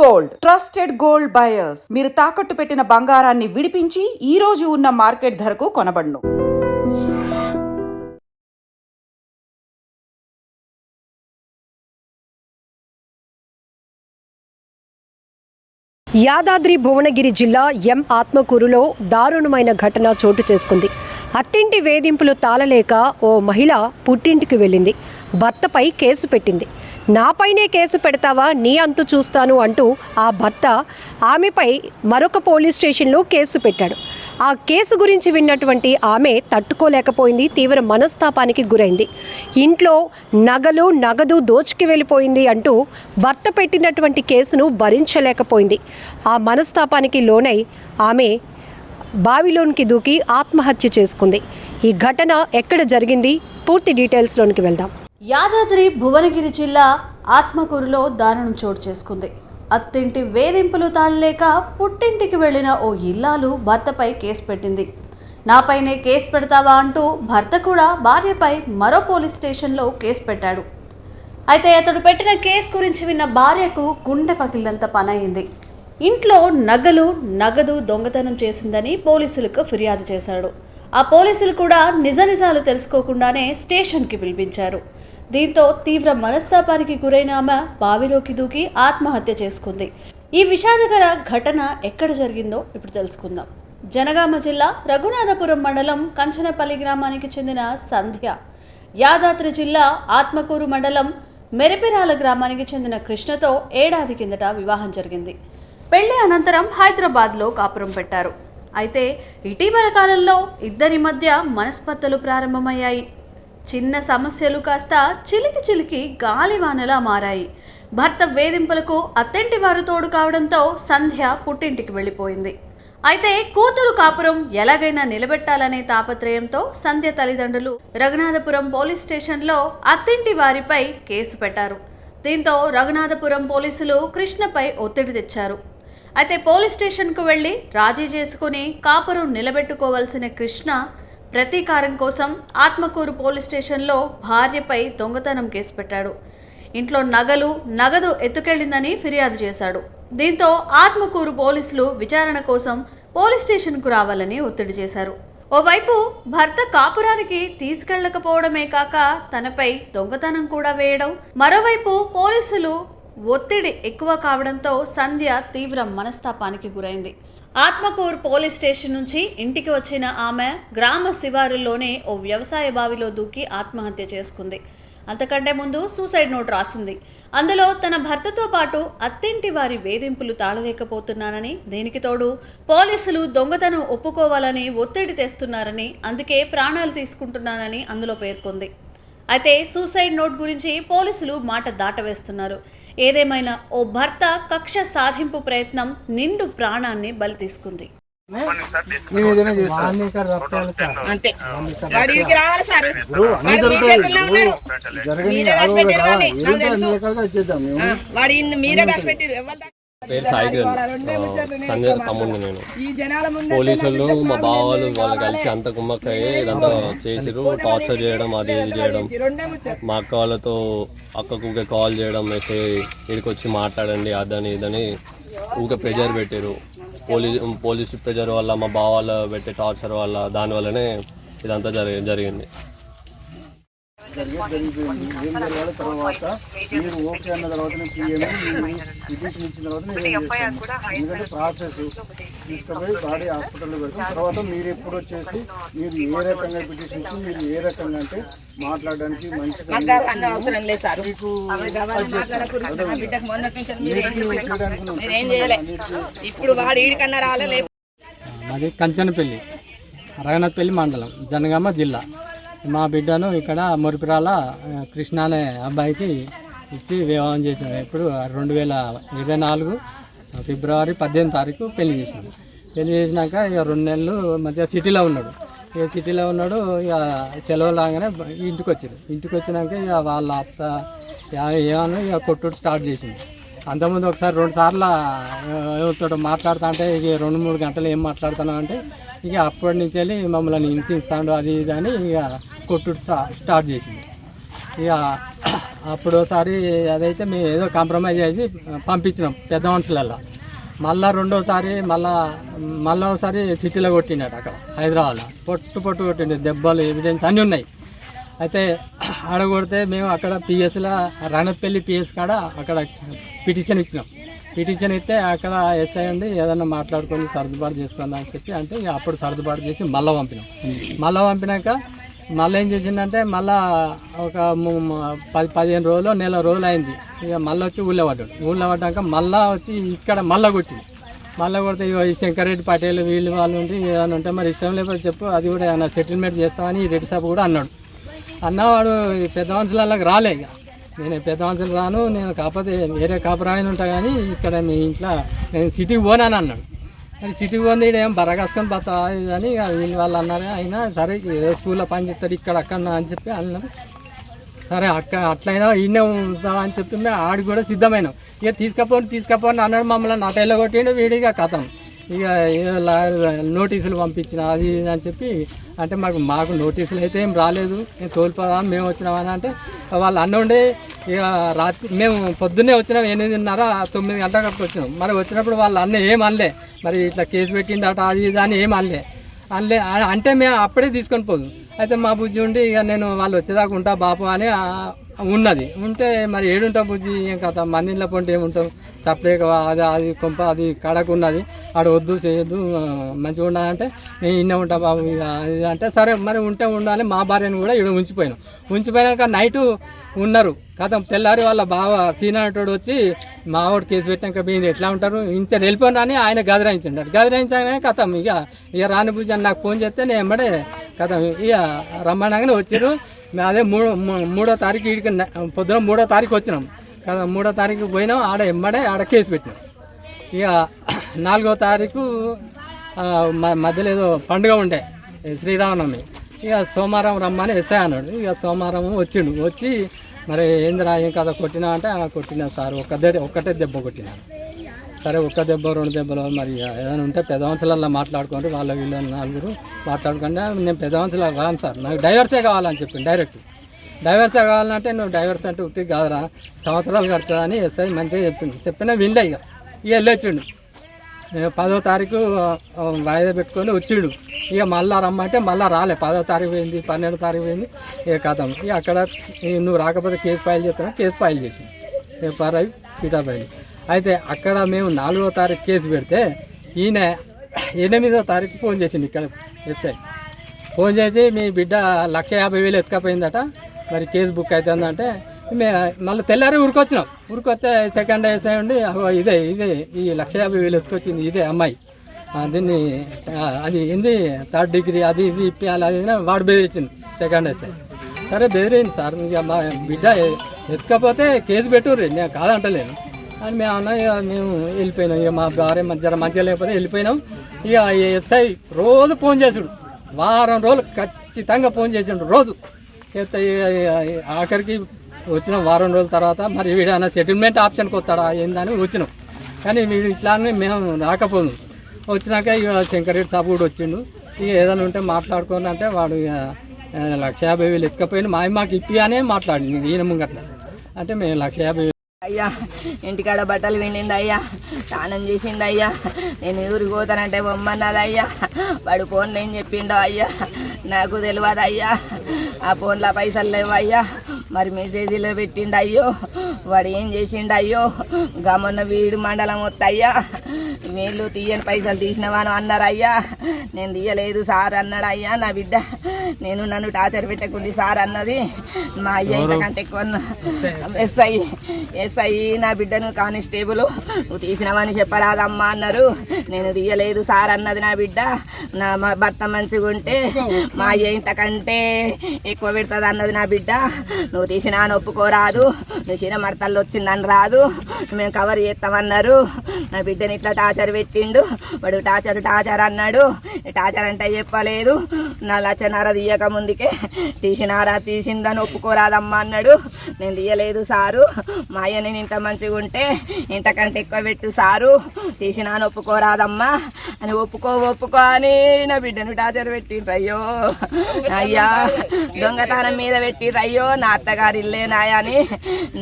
Gold trusted gold buyers. మీరు తాకట్టు పెట్టిన బంగారాన్ని విడిపించి ఈ రోజు ఉన్న మార్కెట్ ధరకు కొనబడును. యాదాద్రి భువనగిరి జిల్లా ఎం ఆత్మకూరులో దారుణమైన ఘటన చోటు చేసుకుంది. అత్తింటి వేధింపులు తాళలేక ఓ మహిళ పుట్టింటికి వెళ్ళింది. భర్తపై కేసు పెట్టింది. నాపైనే కేసు పెడతావా, నీ అంతు చూస్తాను అంటూ ఆ భర్త ఆమెపై మరొక పోలీస్ స్టేషన్లో కేసు పెట్టాడు. ఆ కేసు గురించి విన్నటువంటి ఆమె తట్టుకోలేకపోయింది. తీవ్ర మనస్తాపానికి గురైంది. ఇంట్లో నగదు దోచుకు వెళ్ళిపోయింది అంటూ భర్త పెట్టినటువంటి కేసును భరించలేకపోయింది. ఆ మనస్తాపానికి లోనై ఆమె బావిలోనికి దూకి ఆత్మహత్య చేసుకుంది. ఈ ఘటన ఎక్కడ జరిగింది, పూర్తి డీటెయిల్స్లోనికి వెళ్దాం. యాదాద్రి భువనగిరి జిల్లా ఆత్మకూరులో దారుణం చోటు చేసుకుంది. అత్తింటి వేధింపులు తాళలేక పుట్టింటికి వెళ్లిన ఓ ఇల్లాలు భర్తపై కేసు పెట్టింది. నాపైనే కేసు పెడతావా అంటూ భర్త కూడా భార్యపై మరో పోలీస్ స్టేషన్లో కేసు పెట్టాడు. అయితే అతడు పెట్టిన కేసు గురించి విన్న భార్యకు గుండె పగిలినంత పనయింది. ఇంట్లో నగదు దొంగతనం చేసిందని పోలీసులకు ఫిర్యాదు చేశాడు. ఆ పోలీసులు కూడా నిజాలు తెలుసుకోకుండానే స్టేషన్కి పిలిపించారు. దీంతో తీవ్ర మనస్తాపానికి గురైన ఆమె బావిలోకి దూకి ఆత్మహత్య చేసుకుంది. ఈ విషాదకర ఘటన ఎక్కడ జరిగిందో ఇప్పుడు తెలుసుకుందాం. జనగామ జిల్లా రఘునాథపురం మండలం కంచనపల్లి గ్రామానికి చెందిన సంధ్య, యాదాద్రి జిల్లా ఆత్మకూరు మండలం మెరిపిరాల గ్రామానికి చెందిన కృష్ణతో ఏడాది కిందట వివాహం జరిగింది. పెళ్లి అనంతరం హైదరాబాద్లో కాపురం పెట్టారు. అయితే ఇటీవల కాలంలో ఇద్దరి మధ్య మనస్పర్ధలు ప్రారంభమయ్యాయి. చిన్న సమస్యలు కాస్త చిలికి గాలివానలా మారాయి. భర్త వేధింపులకు అత్తింటి వారు తోడు కావడంతో సంధ్య పుట్టింటికి వెళ్ళిపోయింది. అయితే కూతురు కాపురం ఎలాగైనా నిలబెట్టాలనే తాపత్రయంతో సంధ్య తల్లిదండ్రులు రఘునాథపురం పోలీస్ స్టేషన్లో అత్తింటి వారిపై కేసు పెట్టారు. దీంతో రఘునాథపురం పోలీసులు కృష్ణపై ఒత్తిడి తెచ్చారు. అయితే పోలీస్ స్టేషన్కు వెళ్లి రాజీ చేసుకుని కాపురం నిలబెట్టుకోవాల్సిన కృష్ణ ప్రతీకారం కోసం ఆత్మకూరు పోలీస్ స్టేషన్లో భార్యపై దొంగతనం కేసు పెట్టాడు. ఇంట్లో నగదు ఎత్తుకెళ్లిందని ఫిర్యాదు చేశాడు. దీంతో ఆత్మకూరు పోలీసులు విచారణ కోసం పోలీస్ స్టేషన్కు రావాలని ఒత్తిడి చేశారు. ఓవైపు భర్త కాపురానికి తీసుకెళ్లకపోవడమే కాక తనపై దొంగతనం కూడా వేయడం, మరోవైపు పోలీసులు ఒత్తిడి ఎక్కువ కావడంతో సంధ్య తీవ్ర మనస్తాపానికి గురైంది. ఆత్మకూరు పోలీస్ స్టేషన్ నుంచి ఇంటికి వచ్చిన ఆమె గ్రామ శివారుల్లోనే ఓ వ్యవసాయ బావిలో దూకి ఆత్మహత్య చేసుకుంది. అంతకంటే ముందు సూసైడ్ నోట్ రాసింది. అందులో తన భర్తతో పాటు అత్తింటి వారి వేధింపులు తాళలేకపోతున్నానని, దీనికి తోడు పోలీసులు దొంగతనం ఒప్పుకోవాలని ఒత్తిడి తెస్తున్నారని, అందుకే ప్రాణాలు తీసుకుంటున్నానని అందులో పేర్కొంది. అయితే సూసైడ్ నోట్ గురించి పోలీసులు మాట దాటవేస్తున్నారు. ఏదేమైనా ఓ భర్త కక్ష సాధింపు ప్రయత్నం నిండు ప్రాణాన్ని బలి తీసుకుంది. పేరు సాయి సంజయ్ తమ్ముడిని నేను. పోలీసులు మా బావాళ్ళు వాళ్ళు కలిసి అంత కుమ్మక్కయ్యి ఇదంతా చేసిరు. టార్చర్ చేయడం, అది ఇది చేయడం, మా అక్క వాళ్ళతో అక్కకు ఊకే కాల్ చేయడం, మెసేజ్ ఇక్కడికి వచ్చి మాట్లాడండి అదని ఇదని ఊకే ప్రెజర్ పెట్టారు. పోలీసు ప్రెజర్ వల్ల, మా బావాళ్ళు పెట్టే టార్చర్ వల్ల, దానివల్లనే ఇదంతా జరిగింది. జరిగిపోయింది. ఏం జరగాలి తర్వాత మీరు ఓకే అన్న తర్వాత పిటిషన్ ఇచ్చిన తర్వాత నేను ఏం చేస్తాను, ఎందుకంటే ప్రాసెస్ తీసుకుపోయి బాడీ హాస్పిటల్లో పెడతాం. తర్వాత మీరు ఎప్పుడు వచ్చేసి మీరు ఏ రకంగా పిటిషన్ ఇచ్చి మీరు ఏ రకంగా అంటే మాట్లాడడానికి మంచిగా మాది కంచనపల్లి, రఘునాథపల్లి మండలం, జనగామ జిల్లా. మా బిడ్డను ఇక్కడ మురిపిరాల కృష్ణ అనే అబ్బాయికి ఇచ్చి వివాహం చేసాము. ఇప్పుడు 2024 ఫిబ్రవరి 18వ తారీఖు పెళ్లి చేసినాము. పెళ్లి చేసినాక ఇక 2 నెలలు మంచిగా సిటీలో ఉన్నాడు. ఇక సెలవు లాగానే ఇంటికి వచ్చారు. ఇంటికి వచ్చినాక ఇక వాళ్ళ అత్త ఏమన్నా ఇక కొట్టుడు స్టార్ట్ చేసింది. అంతకుముందు ఒకసారి 2 సార్లు ఎవరితో మాట్లాడుతా అంటే ఇక 2-3 గంటలు ఏం మాట్లాడుతున్నావు అంటే ఇక అప్పటి నుంచి వెళ్ళి మమ్మల్ని హింసిస్తాడు అది ఇది అని ఇక కొట్టుడు స్టార్ట్ చేసింది. ఇక అప్పుడు ఒకసారి అదైతే మేము ఏదో కాంప్రమైజ్ చేసి పంపించినాం పెద్ద మనుషులల్లో. మళ్ళా రెండోసారి మళ్ళా ఒకసారి సిటీలో కొట్టిండట అక్కడ హైదరాబాద్లో పొట్టు కొట్టిండు, దెబ్బలు ఎవిడెన్స్ అన్నీ ఉన్నాయి. అయితే ఆడ కొడితే మేము అక్కడ పిఎస్లో రణపల్లి పిఎస్ కాడ అక్కడ పిటిషన్ ఇచ్చినాం. పిటిషన్ ఇస్తే అక్కడ ఎస్ఐ ఉండి ఏదన్నా మాట్లాడుకొని సర్దుబాటు చేసుకుందాం అని చెప్పి అంటే ఇక అప్పుడు సర్దుబాటు చేసి మళ్ళీ పంపినాం. మళ్ళీ పంపినాక మళ్ళీ ఏం చేసిందంటే మళ్ళా ఒక 10-15 రోజులు నెల రోజులు అయింది. ఇక మళ్ళీ వచ్చి ఊళ్ళో పడ్డాక మళ్ళీ వచ్చి ఇక్కడ మళ్ళీ కొడితే ఈ శంకరెడ్డి పటేల్ వీళ్ళు వాళ్ళు ఉండి ఏదైనా ఉంటే మరి ఇష్టం లేకపోతే చెప్పు, అది కూడా ఏమైనా సెటిల్మెంట్ చేస్తామని రెడ్డి సాబ్ కూడా అన్నాడు. అన్నవాడు పెద్ద మనుషులకి రాలే. ఇక నేను పెద్ద మనుషులు రాను, నేను కాకపోతే వేరే కాపురాయన ఉంటా కానీ ఇక్కడ మీ ఇంట్లో నేను సిటీకి పోనాను అన్నాడు. మరి సిటీకి పోంది ఏం బరగాసుకొని పోతా అని వీళ్ళు వాళ్ళు అన్నారు. అయినా సరే ఏదో స్కూల్లో పని చేస్తాడు అక్కడ అని చెప్పి అన్నారు. సరే అట్లయినా ఈయనే ఉంచుదామా అని చెప్పి మేము ఆడికి కూడా సిద్ధమైనాం. ఇక తీసుకపోండి అన్నాడు. మమ్మల్ని నటైలో కొట్టిండు. వీడిగా కథం ఇక ఏదో నోటీసులు పంపించిన అది ఇది అని చెప్పి అంటే మాకు నోటీసులు అయితే ఏం రాలేదు, నేను తోలిపోదాం మేము వచ్చినామని అంటే వాళ్ళు అన్న ఉండే. ఇక రాత్రి మేము పొద్దున్నే వచ్చినాం, 8:30-9 గంటలకు వచ్చినాం. మరి వచ్చినప్పుడు వాళ్ళు అన్న ఏం అనలే, మరి ఇట్లా కేసు పెట్టిండట అది ఇది అని ఏం అనలే అంటే మేము అప్పుడే తీసుకొని పోదు. అయితే మా బుజ్జి ఉండి ఇక నేను వాళ్ళు వచ్చేదాకా ఉంటా బాపు అని ఉన్నది. ఉంటే మరి ఏడుంటాం బుజ్జి, ఏం కథ మందిలో పొంటే ఏముంటాం, సపరేట్ అది కొంప అది కడకు ఉన్నది, ఆడ వద్దు చేయొద్దు మంచిగా ఉండాలంటే నేను ఇన్నే ఉంటా బాబు ఇక అది అంటే సరే మరి ఉంటే ఉండాలి. మా భార్యను కూడా ఇక్కడ ఉంచిపోయినాక నైటు ఉన్నారు. కథం తెల్లారి వాళ్ళ బావ సీనాటోడు వచ్చి మావాడు కేసు పెట్టాక మీరు ఎట్లా ఉంటారు ఇంచర్ వెళ్ళిపోయినా అని ఆయన గదిరాయించానే కథం ఇక రాని బుజ్జి అని నాకు ఫోన్ చేస్తే నేను ఎమ్మడే కథం ఇక రమ్మనగానే వచ్చారు. అదే 3వ తారీఖు ఇడికి పొద్దున 3వ తారీఖు వచ్చినాం కదా. 3వ తారీఖు పోయినాం, ఆడ కేసు పెట్టినాం. ఇక 4వ తారీఖు మధ్యలో ఏదో పండుగ ఉండే శ్రీరామనవమి. ఇక సోమవారం రమ్మని ఎస్ఐ అన్నాడు. ఇక సోమవారం వచ్చి మరి ఏందిరా ఏం కదా కొట్టినా అంటే కొట్టినా సార్ ఒక్కటే దెబ్బ కొట్టినాను. సరే ఒక్క దెబ్బ 2 దెబ్బలు మరి ఏదైనా ఉంటే పెద్ద మనుషులల్లో మాట్లాడుకోండి, వాళ్ళ వీళ్ళు 4 మాట్లాడుకుంటే నేను పెద్ద మనుషులు రాను సార్, నాకు డైవర్సే కావాలని చెప్పింది. డైవర్సే కావాలంటే నువ్వు డైవర్స్ అంటే ఉట్టి కాదురా సంవత్సరాలు కడుతుందని ఎస్ఐ మంచిగా చెప్పినా వినలే. ఇక వెళ్ళొచ్చిండు. 10వ తారీఖు వాయిదా పెట్టుకొని వచ్చిండు. ఇక మళ్ళీ రమ్మంటే మళ్ళీ రాలే. 10వ తారీఖు పోయింది, 12వ తారీఖు పోయింది. ఇక కథం ఇక అక్కడ నువ్వు రాకపోతే కేసు ఫైల్ చేస్తున్నా, కేసు ఫైల్ చేసింది. ఎఫ్ఐఆర్ ఫిటప్ అయింది. అయితే అక్కడ మేము 4వ తారీఖు కేసు పెడితే ఈయన 8వ తారీఖు ఫోన్ చేసిండు. ఇక్కడ ఎస్ఐ ఫోన్ చేసి మీ బిడ్డ 1,50,000 ఎత్తుకపోయిందట, మరి కేసు బుక్ అవుతుందంటే మళ్ళీ తెల్లారి ఊరికొస్తే సెకండ్ ఎస్ఐ ఉండి ఇదే ఈ 1,50,000 ఎత్తుకొచ్చింది ఇదే అమ్మాయి, దీన్ని అది ఏంది 3rd డిగ్రీ అది ఇది ఇప్పియాలి అది వాడు బెదిరించింది సెకండ్ ఎస్ఐ. సరే బెదిరింది సార్, ఇక మా బిడ్డ ఎత్తుకపోతే కేసు పెట్టుర్రి, నేను కాదంటలేను అని మేము అన్నా. ఇక మేము వెళ్ళిపోయినాం. ఇక మా భార్య మంచిగా లేకపోతే వెళ్ళిపోయినాం. ఇక ఎస్ఐ రోజు ఫోన్ చేసుడు, వారం రోజులు ఖచ్చితంగా ఫోన్ చేసిండు రోజు చేస్తే. ఆఖరికి వచ్చినాం వారం రోజుల తర్వాత మరి వీడైనా సెటిల్మెంట్ ఆప్షన్కి వస్తాడా ఏందని వచ్చినాం. కానీ వీడు ఇట్లానే మేము రాకపోదు. వచ్చినాక ఇక శంకరెడ్డి సాబు కూడా వచ్చిండు. ఇక ఏదైనా ఉంటే మాట్లాడుకోని అంటే వాడు 1,50,000 ఎత్తుకపోయిన మాకు ఇప్పి అనే మాట్లాడింది ఈయన ముంగట్ల. అంటే మేము 1,50,000 అయ్యా ఇంటికాడ బట్టలు విండింది అయ్యా, స్నానం చేసింది అయ్యా, నేను ఊరికి పోతానంటే బొమ్మన్నది అయ్యా. వాడు ఫోన్లో ఏం చెప్పిండో అయ్యా నాకు తెలియదు అయ్యా. ఆ ఫోన్లో పైసలు లేవు అయ్యా, మరి మెసేజీలో పెట్టిండు అయ్యో. వాడు ఏం చేసిండు అయ్యో, గమన్న వీడు మండలం వద్దయ్యా, వీళ్ళు తీయని పైసలు తీసినవాను అన్నారు అయ్యా. నేను తీయలేదు సార్ అన్నాడు అయ్యా. నా బిడ్డ నన్ను టార్చర్ పెట్టకుంది సార్ అన్నది మా అయ్య. ఇంతకంటే ఎక్కువ ఎస్ఐ నా బిడ్డను కానిస్టేబుల్ నువ్వు తీసినవని చెప్పరాదమ్మా అన్నారు. నేను తీయలేదు సార్ అన్నది నా బిడ్డ. నా భర్త మంచిగా ఉంటే మా అయ్య ఇంతకంటే ఎక్కువ పెడుతుంది అన్నది నా బిడ్డ. నువ్వు తీసినా ఒప్పుకోరాదు, నువ్వు చిన్న మడతల్లో వచ్చిందని రాదు, మేము కవర్ చేస్తామన్నారు. నా బిడ్డని ఇట్లా టార్చర్ పెట్టిండు. వాడు టార్చర్ అన్నాడు. టార్చర్ అంటే చెప్పలేదు. నా 1,50,000 తీయక ముందుకే తీసిందని ఒప్పుకోరాదమ్మా అన్నాడు. నేను తీయలేదు సారు, మా అయ్య నేను ఇంత మంచిగా ఉంటే ఇంతకంటే ఎక్కువ పెట్టు సారు, తీసినా ఒప్పుకోరాదమ్మా అని ఒప్పుకో అని నా బిడ్డను టార్చర్ పెట్టిండ్రు అయ్యో. అయ్యా దొంగతనం మీద పెట్టిర్రు అయ్యో. నా అత్త అత్తగారి ఇల్లేనాయా అని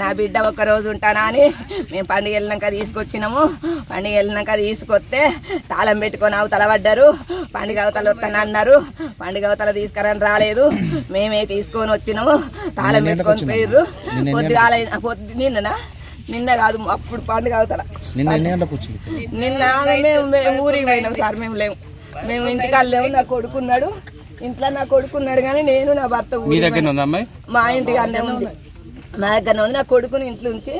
నా బిడ్డ ఒక రోజు ఉంటానా అని మేము పండుగ వెళ్ళినాక తీసుకొచ్చినాము. పండుగ వెళ్ళినాక తీసుకొస్తే తాళం పెట్టుకొని అవతల పడ్డారు. పండుగ అవతల వస్తానన్నారు. పండుగ అవతల తీసుకురని రాలేదు. మేమే తీసుకొని వచ్చినాము. తాళం పెట్టుకొని పోయిర్రు. నిన్న కాదు, అప్పుడు పండుగ అవుతారా నిన్న మేము ఊరికి పోయినాం సార్. మేము ఇంటికి లేవు. నా కొడుకున్నాడు ఇంట్లో. నా కొడుకున్నాడు కానీ నేను నా భర్త మా ఇంటికి అన్నే ఉంది. మా దగ్గరనే ఉంది. నా కొడుకుని ఇంట్లో ఉంచి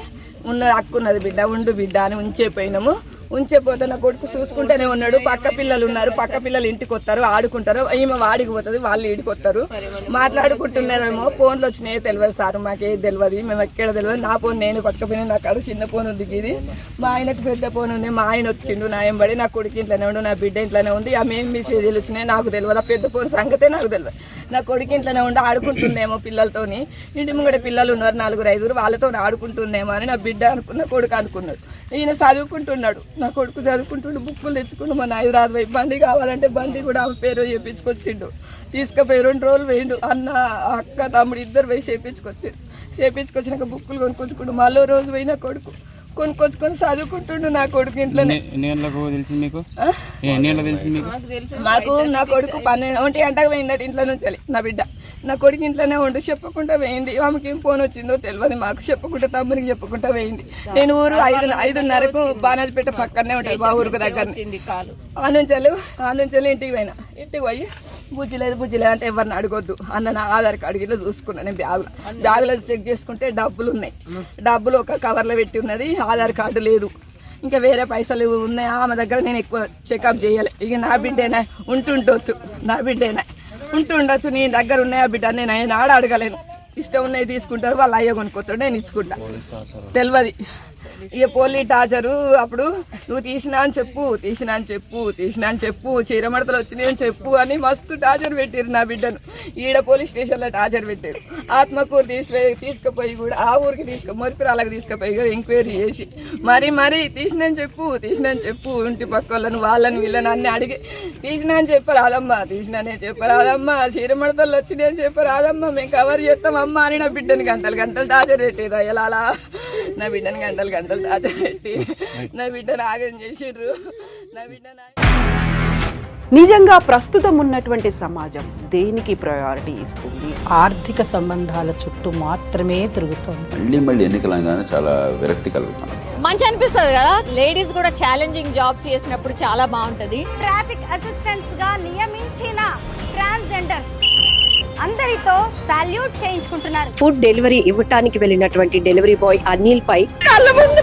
ఉన్నది అక్కున్నది బిడ్డ ఉండు బిడ్డ అని ఉంచేపోయినాము. ఉంచేపోతే నా కొడుకు చూసుకుంటూనే ఉన్నాడు. పక్క పిల్లలు ఉన్నారు. పక్క పిల్లలు ఇంటికి వస్తారు, ఆడుకుంటారు. ఈమె వాడికి పోతుంది, వాళ్ళు ఇంటికి వస్తారు. మాట్లాడుకుంటున్నారేమో. ఫోన్లు వచ్చినాయో తెలియదు సార్, మాకేది తెలియదు. మేము ఎక్కడ తెలియదు. నా ఫోన్ నేను పట్టుకపోయినా. నాకు అది చిన్న ఫోన్ ఉంది. ఇది మా ఆయనకు పెద్ద ఫోన్ ఉంది. మా ఆయన వచ్చిండు నాయం పడి. నా కొడుకు ఇంట్లోనే ఉండు, నా బిడ్డ ఇంట్లోనే ఉంది. ఆమె ఏం మెసేజ్లు వచ్చినాయి నాకు తెలియదు. ఆ పెద్ద ఫోన్ సంగతే నాకు తెలియదు. నా కొడుకు ఇంట్లోనే ఉండి ఆడుకుంటుందేమో పిల్లలతోని. ఇంటి ముంగడ పిల్లలు ఉన్నారు 4-5 వాళ్ళతో ఆడుకుంటుందేమో అని నా బిడ్డ అనుకున్న, కొడుకు అనుకున్నాడు. ఈయన చదువుకుంటున్నాడు. నా కొడుకు చదువుకుంటుండు, బుక్కులు తెచ్చుకుంటూ మన హైదరాబాద్ పోయి బండి కావాలంటే బండి కూడా ఆమె పేరు చేపించుకొచ్చిండు. తీసుకుపోయి 2 రోజులు వేయండు. అన్న అక్క తమ్ముడు ఇద్దరు పోయి చేపించుకొచ్చినాక బుక్కులు కొనుక్కొచ్చుకుంటూ మళ్ళీ రోజు పోయిన కొడుకు కొనుక్కొచ్చుకొని చదువుకుంటుండు. నా కొడుకు ఇంట్లోనే. మాకు నా కొడుకు 1 గంటకు పోయిందట ఇంట్లో నుంచి. నా బిడ్డ నా కొడుకు ఇంట్లోనే ఉండి చెప్పకుండా పోయింది. ఆమెకి ఏం ఫోన్ వచ్చిందో తెలియదు. మాకు చెప్పకుండా తమ్మునికి చెప్పకుండా పోయింది. నేను ఊరు 5:30కు బాణాజపేట పక్కనే ఉంటుంది మా ఊరికి దగ్గర. ఆ నుంచి ఇంటికి పోయినా. ఇంటికి పోయి బుజ్జిలేదు అంటే ఎవరిని అడగొద్దు అన్న. నా ఆధార్ కార్డు గిట్లా చూసుకున్నా. నేను బ్యాగులో చెక్ చేసుకుంటే డబ్బులు ఉన్నాయి. డబ్బులు ఒక కవర్లో పెట్టి ఉన్నది. ఆధార్ కార్డు లేదు. ఇంకా వేరే పైసలు ఉన్నాయి ఆమె దగ్గర. నేను ఎక్కువ చెకప్ చేయాలి. ఇక నా బిడ్డేనా ఉంటుండొచ్చు, నా బిడ్డేనా ఉంటుండొచ్చు. నీ దగ్గర ఉన్నాయా బిడ్డ? నేను ఆడ అడగలేను. ఇష్టం ఉన్నాయి తీసుకుంటారు, వాళ్ళు అయ్యో కొనుక్కోతాడు, నేను ఇచ్చుకుంటా. తెలియదు. ఇక పోలీ టార్చరు. అప్పుడు నువ్వు తీసినా అని చెప్పు చీరమడతలు వచ్చినాయి అని చెప్పు అని మస్తు టార్చర్ పెట్టారు నా బిడ్డను. ఈడ పోలీస్ స్టేషన్లో టార్చర్ పెట్టారు. ఆత్మకూరు తీసుకుపోయి కూడా ఆ ఊరికి మొరిపిరాలకు తీసుకుపోయి కూడా ఎంక్వైరీ చేసి మరి తీసినని చెప్పు ఇంటి పక్క వాళ్ళని వీళ్ళని అన్ని అడిగి తీసినా అని చెప్పరాదమ్మా, చీరమడతలు వచ్చినాయి అని చెప్పరాదమ్మా, మేము కవర్ చేస్తామమ్మా అని నా బిడ్డని గంటలు టార్చర్ పెట్టారు. ఎలా నా బిడ్డని గంటలు టార్చర్ పెట్టి నా బిడ్డను ఆగం చేసిర్రు. నా బిడ్డ నిజంగా ప్రస్తుతం ఉన్నటువంటి సమాజం దేనికి ప్రయారిటీ ఇస్తుంది? ఆర్థిక సంబంధాల చుట్టూ మాత్రమే తిరుగుతుంది. మళ్ళీ ఎన్నికలంగానే చాలా విరక్తి కలుగుతాను. మంచి అనిపిస్తుంది కదా. లేడీస్ కూడా ఛాలెంజింగ్ జాబ్స్ చేసినప్పుడు చాలా బాగుంటది. ట్రాఫిక్ అసిస్టెంట్స్ గా నియమించిన ట్రాన్స్జెండర్స్ అందరితో సాల్యూట్ చేయించుకుంటున్నారు. ఫుడ్ డెలివరీ ఇవ్వటానికి వెళ్ళినటువంటి డెలివరీ బాయ్ అనిల్ పై కళ్ళ ముందు